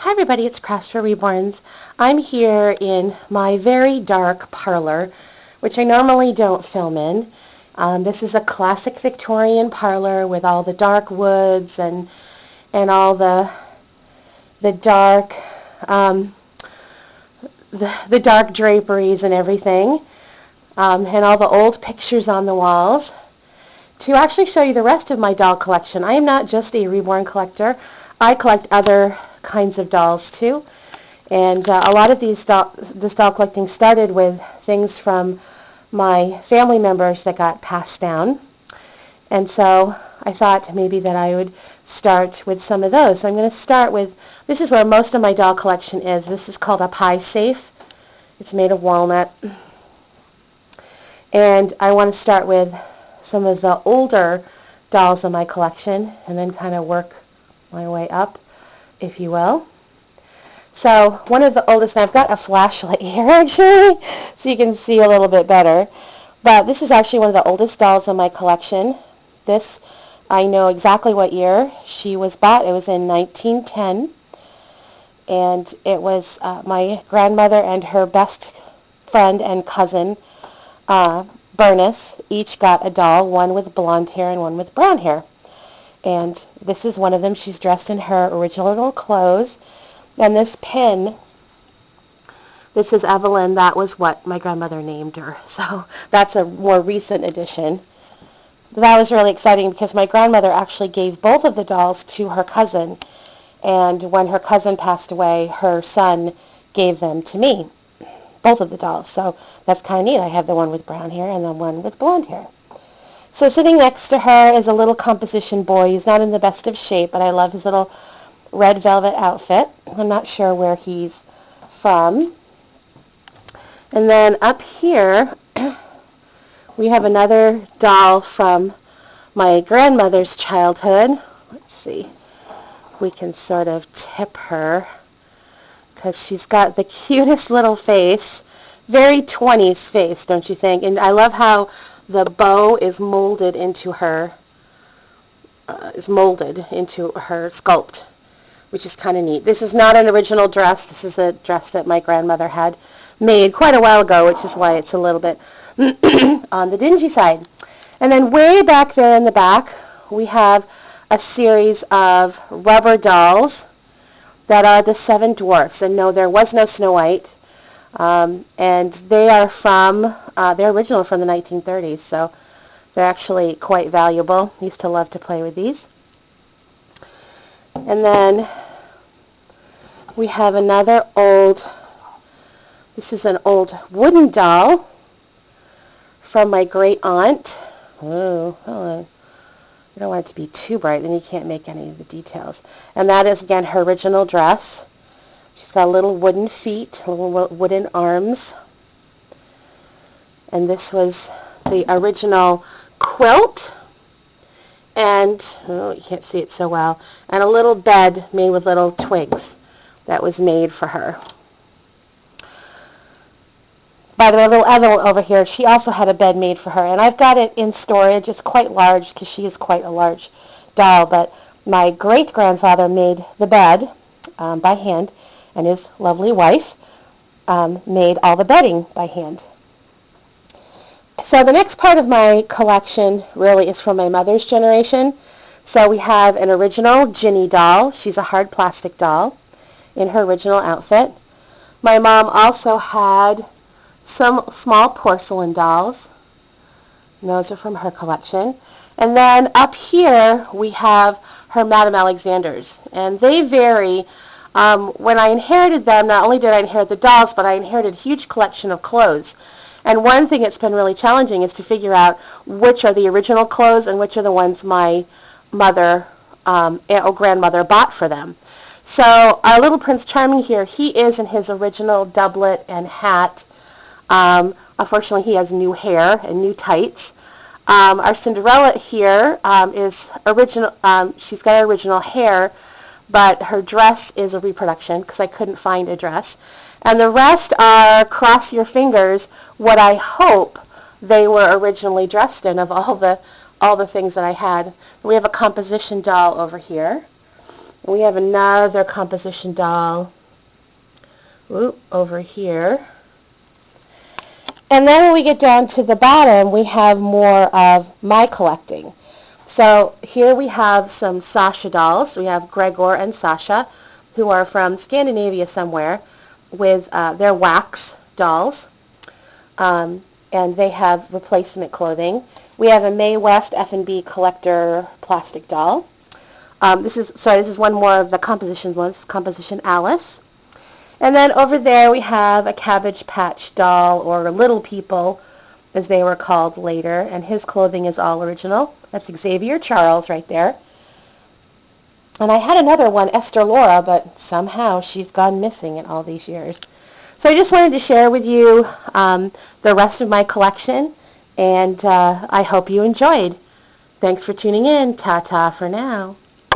Hi everybody, it's Crash for Reborns. I'm here in my very dark parlor, which I normally don't film in. This is a classic Victorian parlor with all the dark woods and all the dark the dark draperies and everything, and all the old pictures on the walls. To actually show you the rest of my doll collection, I am not just a Reborn collector. I collect other kinds of dolls too, and a lot of this doll collecting started with things from my family members that got passed down, and so I thought maybe that I would start with some of those. So I'm going to start with, this is where most of my doll collection is. This is called a pie safe. It's made of walnut, and I want to start with some of the older dolls in my collection and then kind of work my way up, if you will. So one of the oldest, and I've got a flashlight here actually, so you can see a little bit better, but this is actually one of the oldest dolls in my collection. This, I know exactly what year she was bought. It was in 1910, and it was my grandmother and her best friend and cousin, Bernice, each got a doll, one with blonde hair and one with brown hair. And this is one of them. She's dressed in her original clothes. And this pin, this is Evelyn. That was what my grandmother named her. So that's a more recent addition. That was really exciting because my grandmother actually gave both of the dolls to her cousin. And when her cousin passed away, her son gave them to me, both of the dolls. So that's kind of neat. I have the one with brown hair and the one with blonde hair. So sitting next to her is a little composition boy. He's not in the best of shape, but I love his little red velvet outfit. I'm not sure where he's from. And then up here, we have another doll from my grandmother's childhood. Let's see. We can sort of tip her because she's got the cutest little face. Very 20s face, don't you think? And I love how the bow is molded into her sculpt, which is kind of neat. This is not an original dress. This is a dress that my grandmother had made quite a while ago, which is why it's a little bit on the dingy side. And then way back there in the back, we have a series of rubber dolls that are the Seven Dwarfs. And no, there was no Snow White. And they are they're original from the 1930s, so they're actually quite valuable. Used to love to play with these. And then we have another this is an old wooden doll from my great aunt. Oh, hold on. I don't want it to be too bright, then you can't make any of the details. And that is, again, her original dress. She's got little wooden feet, little wooden arms. And this was the original quilt. And, oh, you can't see it so well. And a little bed made with little twigs that was made for her. By the way, little Evelyn over here, she also had a bed made for her. And I've got it in storage. It's quite large because she is quite a large doll. But my great-grandfather made the bed by hand, and his lovely wife made all the bedding by hand. So the next part of my collection really is from my mother's generation. So we have an original Ginny doll. She's a hard plastic doll in her original outfit. My mom also had some small porcelain dolls. And those are from her collection. And then up here we have her Madame Alexanders. And they vary. When I inherited them, not only did I inherit the dolls, but I inherited a huge collection of clothes. And one thing that's been really challenging is to figure out which are the original clothes and which are the ones my mother or grandmother bought for them. So our little Prince Charming here, he is in his original doublet and hat. Unfortunately, he has new hair and new tights. Our Cinderella here is original. She's got original hair, but her dress is a reproduction because I couldn't find a dress. And the rest are, cross your fingers, what I hope they were originally dressed in of all the things that I had. We have a composition doll over here. We have another composition doll over here. And then when we get down to the bottom, we have more of my collecting. So here we have some Sasha dolls. We have Gregor and Sasha, who are from Scandinavia somewhere, with their wax dolls. And they have replacement clothing. We have a Mae West F&B collector plastic doll. This is one more of the composition ones, Composition Alice. And then over there we have a Cabbage Patch doll, or Little People, as they were called later, and his clothing is all original. That's Xavier Charles right there. And I had another one, Esther Laura, but somehow she's gone missing in all these years. So I just wanted to share with you the rest of my collection, and I hope you enjoyed. Thanks for tuning in. Ta-ta for now.